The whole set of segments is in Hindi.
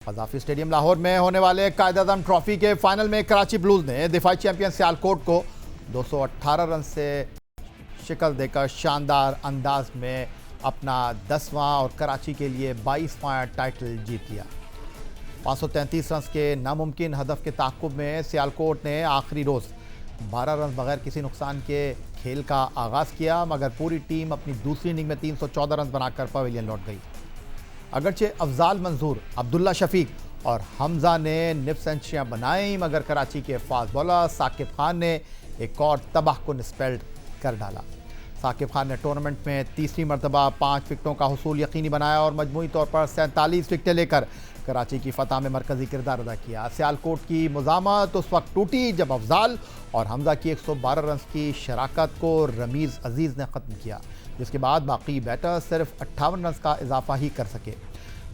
कज़ाफ़ी स्टेडियम लाहौर में होने वाले कायद-ए-आज़म ट्रॉफी के फाइनल में कराची ब्लूज़ ने दिफाई चैंपियन सियालकोट को 218 रन से शिकस्त देकर शानदार अंदाज में अपना 10वां और कराची के लिए 22वां टाइटल जीत लिया। 533 रन के नामुमकिन हदफ के ताक़ुब में सियालकोट ने आखिरी रोज़ 12 रन बगैर किसी नुकसान के खेल का आगाज़ किया, मगर पूरी टीम अपनी दूसरी इनिंग में 314 रन बनाकर पवेलियन लौट गई। अगरचे अफजाल मंजूर, अब्दुल्ला शफीक और हमजा ने निप सेंचुरियाँ बनाई, मगर कराची के फास्ट बॉलर साकिब खान ने एक और तबाहकुन स्पेल कर डाला। साकिब खान ने टूर्नामेंट में तीसरी मरतबा 5 विकेटों का हुसूल यकीनी बनाया और मजमूई तौर पर 47 विकेटें लेकर कराची की फतह में मरकजी किरदार अदा किया। सियालकोट की मुज़ामत उस वक्त टूटी जब अफजाल और हमजा की 112 रन की शराकत को रमीज़ अजीज़ ने ख़त्म किया, जिसके बाद बाकी बैटर सिर्फ 58 रन का इजाफा ही कर सके।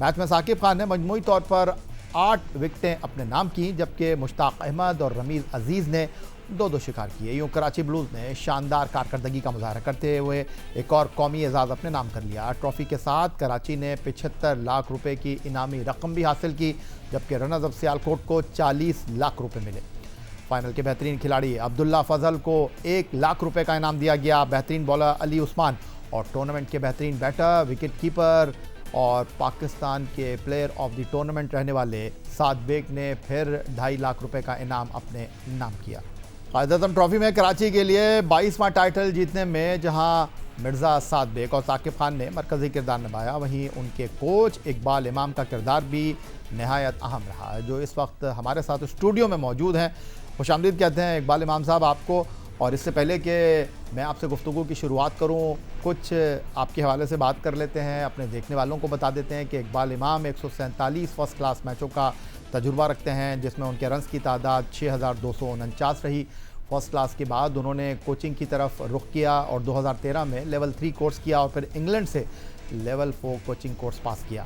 मैच में साकिब खान ने मजमूई तौर पर 8 विकेटें अपने नाम की, जबकि मुश्ताक अहमद और रमीज़ अजीज़ ने 2-2 शिकार किए। यूँ कराची ब्लूज़ ने शानदार कारकर्दगी का मुजाहरा करते हुए एक और कौमी एजाज़ अपने नाम कर लिया। ट्रॉफ़ी के साथ कराची ने 75 लाख रुपए की इनामी रकम भी हासिल की, जबकि रनर्स अप सियालकोट को 40 लाख रुपए मिले। फाइनल के बेहतरीन खिलाड़ी अब्दुल्ला फजल को 1 लाख रुपए का इनाम दिया गया। बेहतरीन बॉलर अली उस्मान और टूर्नामेंट के बेहतरीन बैटर, विकेट कीपर और पाकिस्तान के प्लेयर ऑफ द टूर्नामेंट रहने वाले साद बेग ने फिर 2.5 लाख रुपए का इनाम अपने नाम किया। कायद-ए-आज़म ट्रॉफी में कराची के लिए 22वां टाइटल जीतने में जहां मिर्ज़ा साद बेग और साकिब खान ने मरकज़ी किरदार निभाया, वहीं उनके कोच इकबाल इमाम का किरदार भी नहायत अहम रहा, जो इस वक्त हमारे साथ स्टूडियो में मौजूद हैं। खुशामदीद कहते हैं इकबाल इमाम साहब आपको। और इससे पहले कि मैं आपसे गुफ्तगू की शुरुआत करूं, कुछ आपके हवाले से बात कर लेते हैं। अपने देखने वालों को बता देते हैं कि इकबाल इमाम 147 फर्स्ट क्लास मैचों का तजुर्बा रखते हैं, जिसमें उनके रन्स की तादाद 6249 रही। फर्स्ट क्लास के बाद उन्होंने कोचिंग की तरफ रुख किया और 2013 में लेवल 3 कोर्स किया और फिर इंग्लैंड से लेवल 4 कोचिंग कोर्स पास किया।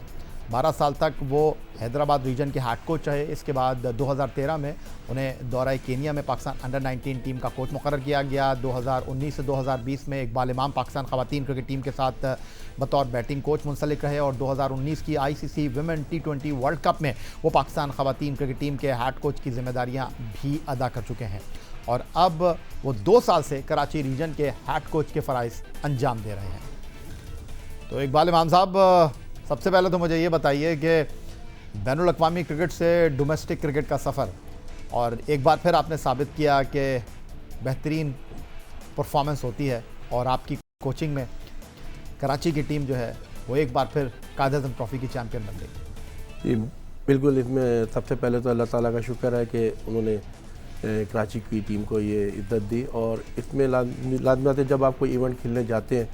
12 साल तक वो हैदराबाद रीजन के हेड कोच रहे। इसके बाद 2013 में उन्हें दौरा केनिया में पाकिस्तान अंडर 19 टीम का कोच मुकर्रर किया गया। 2019 से 2020 में इकबाल इमाम पाकिस्तान ख़वातीन क्रिकेट टीम के साथ बतौर बैटिंग कोच मुंसलिक रहे और 2019 की ICC women T20 world cup में वो पाकिस्तान ख़वातीन क्रिकेट टीम के हेड कोच की जिम्मेदारियाँ भी अदा कर चुके हैं और अब वो 2 साल से कराची रीजन के हेड कोच के फ़राइज़ अंजाम दे रहे हैं। तो इकबाल इमाम साहब, सबसे पहले तो मुझे ये बताइए कि बैनुल अक़वामी क्रिकेट से डोमेस्टिक क्रिकेट का सफ़र, और एक बार फिर आपने साबित किया कि बेहतरीन परफॉर्मेंस होती है और आपकी कोचिंग में कराची की टीम जो है वो एक बार फिर कायद-ए-आज़म ट्रॉफ़ी की चैम्पियन बन गई। जी बिल्कुल, इसमें सबसे पहले तो अल्लाह ताला का शुक्र है कि उन्होंने कराची की टीम को ये इज़्ज़त दी। और इसमें लाजमी जब आप कोई इवेंट खेलने जाते हैं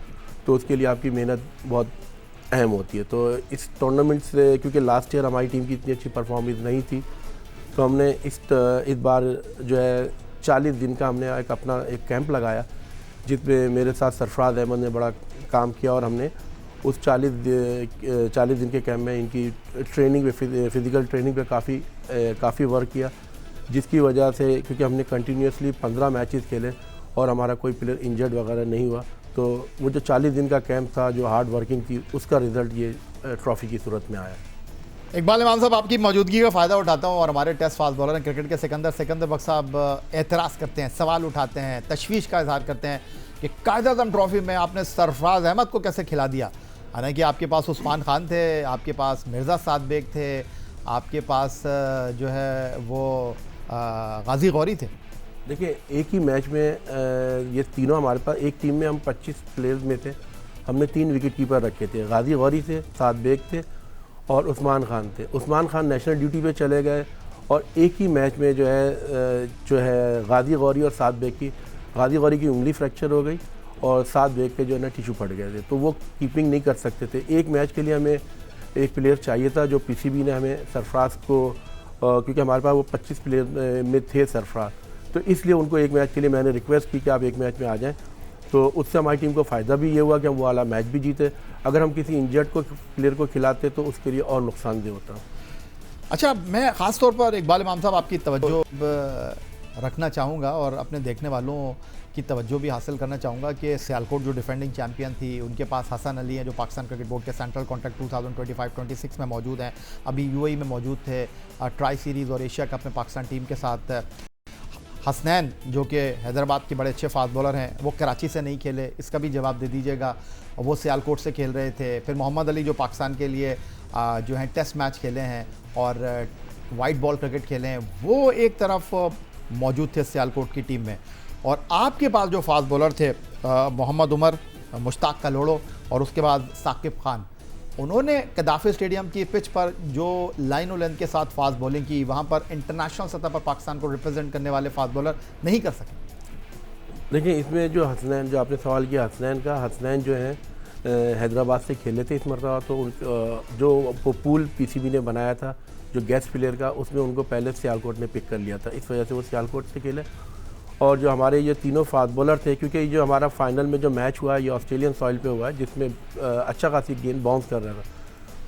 तो उसके लिए आपकी मेहनत बहुत अहम होती है। तो इस टूर्नामेंट से, क्योंकि लास्ट ईयर हमारी टीम की इतनी अच्छी परफॉर्मेंस नहीं थी, तो हमने इस बार जो है 40 दिन का हमने अपना एक कैंप लगाया, जिसमें मेरे साथ सरफराज अहमद ने बड़ा काम किया और हमने उस 40 दिन के कैंप में इनकी ट्रेनिंग पे, फ़िज़िकल ट्रेनिंग पे काफ़ी वर्क किया, जिसकी वजह से, क्योंकि हमने कंटिन्यूसली 15 मैचेस खेले और हमारा कोई प्लेयर इंजर्ड वगैरह नहीं हुआ, तो वो जो 40 दिन का कैंप था, जो हार्ड वर्किंग थी, उसका रिज़ल्ट ये ट्रॉफ़ी की सूरत में आया। इकबाल इमाम साहब, आपकी मौजूदगी का फ़ायदा उठाता हूँ और हमारे टेस्ट फास्ट बॉलर हैं क्रिकेट के सिकंदर बख्श साहब एतराज़ करते हैं, सवाल उठाते हैं, तशवीश का इजहार करते हैं कि कायद-ए-आज़म ट्रॉफ़ी में आपने सरफराज अहमद को कैसे खिला दिया। हालांकि आपके पास उस्मान खान थे, आपके पास मिर्ज़ा साद बेग थे, आपके पास जो है वो गाजी गौरी थे। देखिए, एक ही मैच में ये तीनों हमारे पास, एक टीम में हम 25 प्लेयर्स में थे, हमने 3 विकेट कीपर रखे थे। गाजी गौरी थे, साद बेग थे और उस्मान खान थे। उस्मान खान नेशनल ड्यूटी पे चले गए और एक ही मैच में जो है गाजी गौरी और गाजी गौरी की उंगली फ्रैक्चर हो गई और साद बेग के जो है ना टिशू फट गए थे, तो वो कीपिंग नहीं कर सकते थे। एक मैच के लिए हमें एक प्लेयर चाहिए था, जो PCB ने हमें सरफराज को, क्योंकि हमारे पास वो 25 प्लेयर में थे सरफराज, तो इसलिए उनको एक मैच के लिए मैंने रिक्वेस्ट की कि आप एक मैच में आ जाएं। तो उससे हमारी टीम को फ़ायदा भी ये हुआ कि हम वो वाला मैच भी जीते। अगर हम किसी इंजर्ड प्लेयर को खिलाते तो उसके लिए और नुकसानदेह होता। अच्छा, मैं ख़ास तौर पर इकबाल इमाम साहब आपकी तवज्जो रखना चाहूँगा और अपने देखने वालों की तवज्जो भी हासिल करना चाहूँगा कि सियालकोट जो डिफेंडिंग चैंपियन थी, उनके पास हसन अली हैं जो पाकिस्तान क्रिकेट बोर्ड के सेंट्रल कॉन्ट्रैक्ट 2025-26 में मौजूद हैं, अभी यूएई में मौजूद थे ट्राई सीरीज़ और एशिया कप में पाकिस्तान टीम के साथ। हसनैन जो कि हैदराबाद के बड़े अच्छे फास्ट बॉलर हैं, वो कराची से नहीं खेले, इसका भी जवाब दे दीजिएगा, वो सियालकोट से खेल रहे थे। फिर मोहम्मद अली जो पाकिस्तान के लिए जो हैं टेस्ट मैच खेले हैं और वाइट बॉल क्रिकेट खेले हैं, वो एक तरफ मौजूद थे सियालकोट की टीम में। और आपके पास जो फास्ट बॉलर थे मोहम्मद उमर, मुश्ताक कलोड़ो और उसके बाद साकिब खान, उन्होंने कदाफी स्टेडियम की पिच पर जो लाइन और लेंथ के साथ फास्ट बॉलिंग की, वहाँ पर इंटरनेशनल सतह पर पाकिस्तान को रिप्रेजेंट करने वाले फास्ट बॉलर नहीं कर सके। देखिए, इसमें जो हसनैन, जो आपने सवाल किया हसनैन का, हसनैन जो है हैदराबाद से खेले थे इस मरतबा, तो जो पूल पीसीबी ने बनाया था जो गेस्ट प्लेयर का, उसमें उनको पहले सियालकोट ने पिक कर लिया था, इस वजह से वो सियालकोट से खेले। और जो हमारे ये तीनों फास्ट बॉलर थे, क्योंकि ये जो हमारा फाइनल में जो मैच हुआ ये ऑस्ट्रेलियन सॉइल पे हुआ है, जिसमें अच्छा खासी गेंद बाउंस कर रहा था,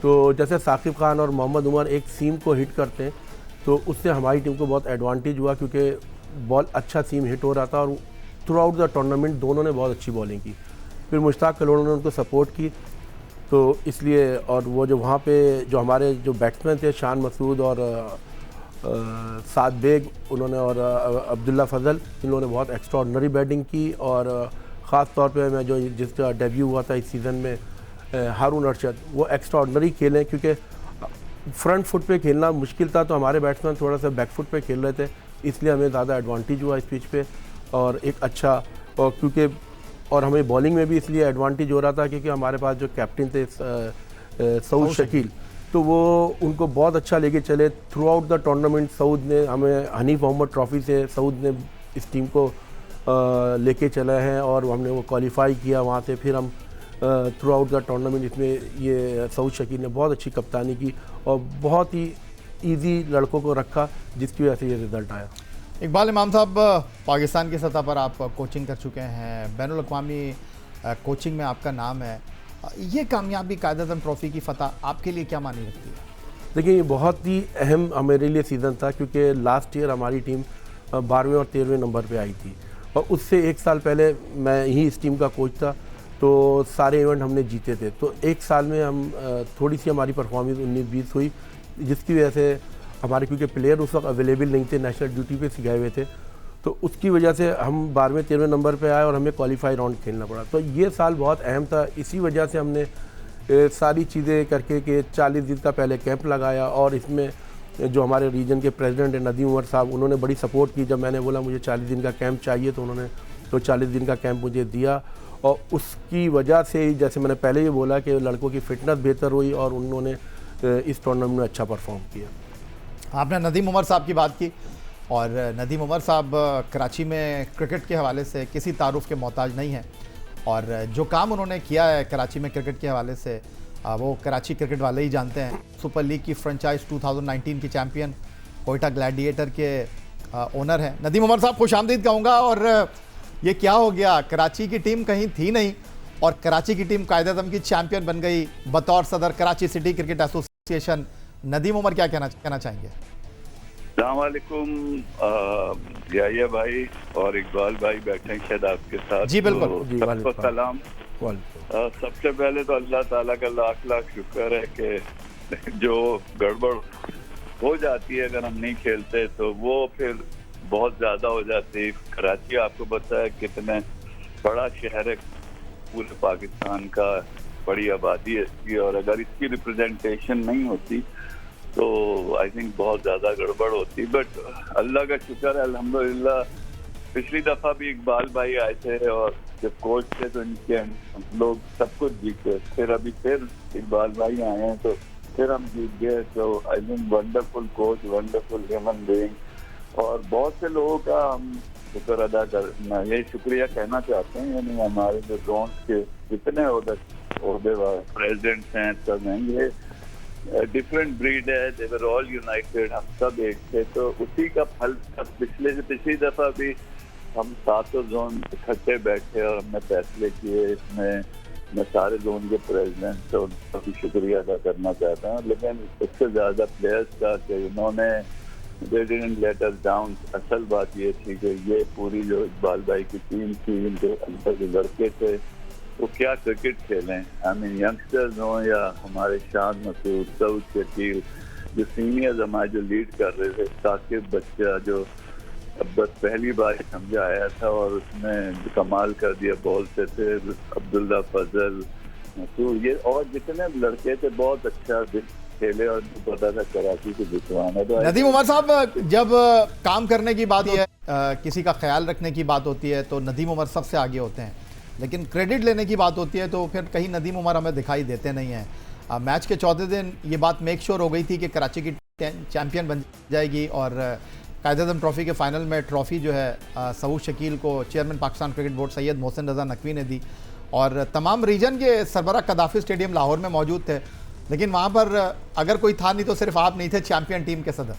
तो जैसे साकिब खान और मोहम्मद उमर एक सीम को हिट करते हैं तो उससे हमारी टीम को बहुत एडवांटेज हुआ, क्योंकि बॉल अच्छा सीम हिट हो रहा था और थ्रू आउट द टूर्नामेंट दोनों ने बहुत अच्छी बॉलिंग की। फिर मुश्ताक कलोड़ो ने उनको सपोर्ट की, तो इसलिए, और वो जो वहाँ पे जो हमारे जो बैट्समैन थे शान मसूद और साद बेग, उन्होंने, और अब्दुल्ला फजल, इन्होंने बहुत एक्स्ट्राऑर्डिनरी बैटिंग की। और ख़ास तौर पे मैं जो जिसका डेब्यू हुआ था इस सीज़न में हारून अरशद, वो एक्स्ट्राऑर्डिनरी खेले, क्योंकि फ्रंट फुट पे खेलना मुश्किल था, तो हमारे बैट्समैन थोड़ा सा बैक फुट पे खेल रहे थे, इसलिए हमें ज़्यादा एडवांटेज हुआ इस पिच पे। और एक अच्छा, और क्योंकि और हमें बॉलिंग में भी इसलिए एडवांटेज हो रहा था क्योंकि हमारे पास जो कैप्टन थे सऊद शकील, तो वो उनको बहुत अच्छा लेके चले through out the tournament. Saud ने हमें हनीफ मोहम्मद ट्रॉफ़ी से सऊद ने इस टीम को लेके चले हैं और हमने वो क्वालिफाई किया वहाँ से। फिर हम थ्रू आउट द टूर्नामेंट इसमें ये सऊद शकील ने बहुत अच्छी कप्तानी की और बहुत ही ईजी लड़कों को रखा, जिसकी वजह से ये रिज़ल्ट आया। इकबाल इमाम साहब, पाकिस्तान की सतह पर आप कोचिंग कर चुके हैं, बैनुल अक़वामी कोचिंग में आपका नाम है, ये कामयाबी कायद-ए-आज़म ट्रॉफ़ी की फ़तह आपके लिए क्या मानी रखती है? देखिए, ये बहुत ही अहम मेरे लिए सीज़न था, क्योंकि लास्ट ईयर हमारी टीम 12वें और 13वें नंबर पे आई थी और उससे एक साल पहले मैं ही इस टीम का कोच था, तो सारे इवेंट हमने जीते थे। तो एक साल में हम थोड़ी सी हमारी परफॉर्मेंस 19-20 हुई, जिसकी वजह से हमारे, क्योंकि प्लेयर उस वक्त अवेलेबल नहीं थे, नेशनल ड्यूटी पे गए हुए थे, तो उसकी वजह से हम 12वें 13वें नंबर पे आए और हमें क्वालिफाई राउंड खेलना पड़ा। तो ये साल बहुत अहम था, इसी वजह से हमने सारी चीज़ें करके कि 40 दिन का पहले कैंप लगाया और इसमें जो हमारे रीजन के प्रेसिडेंट हैं नदीम उमर साहब, उन्होंने बड़ी सपोर्ट की। जब मैंने बोला मुझे 40 दिन का कैंप चाहिए तो उन्होंने 40 दिन का कैंप मुझे दिया और उसकी वजह से, जैसे मैंने पहले ही बोला, कि लड़कों की फ़िटनेस बेहतर हुई और उन्होंने इस टूर्नामेंट में अच्छा परफॉर्म किया। आपने नदीम उमर साहब की बात की और नदीम उमर साहब कराची में क्रिकेट के हवाले से किसी तारुफ के मोहताज नहीं हैं और जो काम उन्होंने किया है कराची में क्रिकेट के हवाले से वो कराची क्रिकेट वाले ही जानते हैं। सुपर लीग की फ्रेंचाइज 2019 की चैम्पियन, कोयटा ग्लैडिएटर के ओनर हैं नदीम उमर साहब, खुशामदीद कहूँगा। और ये क्या हो गया, कराची की टीम कहीं थी नहीं और कराची की टीम कायद-ए-आज़म की चैम्पियन बन गई बतौर सदर Karachi city cricket association. Nadeem Umar क्या कहना चाहेंगे? अस्सलाम वालेकुम याहिया भाई और इकबाल भाई बैठे हैं शायद आपके साथ। जी बिल्कुल। तो सबको सलाम। सबसे पहले तो अल्लाह ताला का लाख लाख शुक्र है कि जो गड़बड़ हो जाती है अगर हम नहीं खेलते तो वो फिर बहुत ज़्यादा हो जाती है। कराची आपको पता है कितने बड़ा शहर है पूरे पाकिस्तान का, बड़ी आबादी है इसकी, और अगर इसकी रिप्रेजेंटेशन नहीं होती तो आई थिंक बहुत ज़्यादा गड़बड़ होती। बट अल्लाह का शुक्र है अल्हम्दुलिल्लाह, पिछली दफ़ा भी इकबाल भाई आए थे और जब कोच थे तो इनके हम लोग सब कुछ जीते, फिर अभी फिर इकबाल भाई आए हैं तो फिर हम जीत गए। तो I think wonderful coach, wonderful human being, और बहुत से लोगों का हम शुक्र अदा करना, यही शुक्रिया कहना चाहते हैं। यानी हमारे जो जोन के जितने ओहदे प्रेसिडेंट्स हैं सब हैं, ये डिफरेंट ब्रीड है, दे वर ऑल यूनाइटेड, हम सब एक थे। तो उसी का फल पिछली दफ़ा भी हम सातों जोन इकट्ठे बैठे और हमने फैसले किए। इसमें मैं सारे जोन के प्रेसिडेंट से उनका भी शुक्रिया अदा करना चाहता हूँ, लेकिन उससे ज़्यादा प्लेयर्स का कि उन्होंने they didn't let us down. असल बात ये थी कि ये पूरी जो इकबाल भाई की टीम थी, इनके अंदर जो लड़के थे वो क्या क्रिकेट खेलें। आई मीन यंगस्टर्स हों या हमारे शान मसूद, सऊद शकील, जो सीनियर्स हमारे जो लीड कर रहे थे, साकिब बच्चा जो अब बस पहली बार समझा आया था और उसने कमाल कर दिया बॉल से, फिर अब्दुल्ला फजल मसूद, ये और जितने लड़के थे बहुत अच्छा खेले और पता था कराची से जितवाना। तो नदीम उमर साहब, जब काम करने की बात है, किसी का ख्याल रखने की बात होती है तो नदीम उमर सबसे आगे होते हैं, लेकिन क्रेडिट लेने की बात होती है तो फिर कहीं नदीम उमर हमें दिखाई देते नहीं हैं। मैच के चौथे दिन ये बात मेक श्योर हो गई थी कि कराची की चैंपियन बन जाएगी और कायद-ए-आज़म ट्रॉफी के फाइनल में ट्रॉफी जो है सऊद शकील को chairman Pakistan cricket board Syed Mohsin Raza Naqvi ने दी और तमाम रीजन के सरबराह कदाफी स्टेडियम लाहौर में मौजूद थे, लेकिन वहाँ पर अगर कोई था नहीं तो सिर्फ आप नहीं थे चैंपियन टीम के सदर।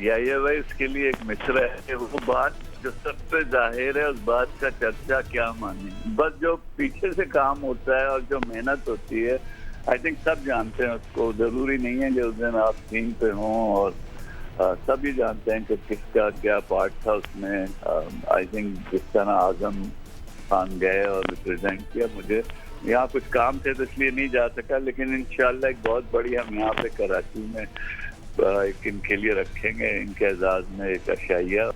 ये भाई इसके लिए एक मिसरा है, वो बात जो सबसे जाहिर है उस बात का चर्चा क्या माने। बस जो पीछे से काम होता है और जो मेहनत होती है आई थिंक सब जानते हैं उसको। जरूरी नहीं है कि उस दिन आप टीम पे हों और सभी जानते हैं कि किसका क्या पार्ट था उसमें। आई थिंक जिस तरह आजम खान गए और रिप्रेजेंट किया, मुझे यहाँ कुछ काम थे तो इसलिए नहीं जा सका, लेकिन इंशाल्लाह एक बहुत बड़ी हम यहाँ पे कराची में इनके लिए रखेंगे, इनके एजाज में एक अशाइया।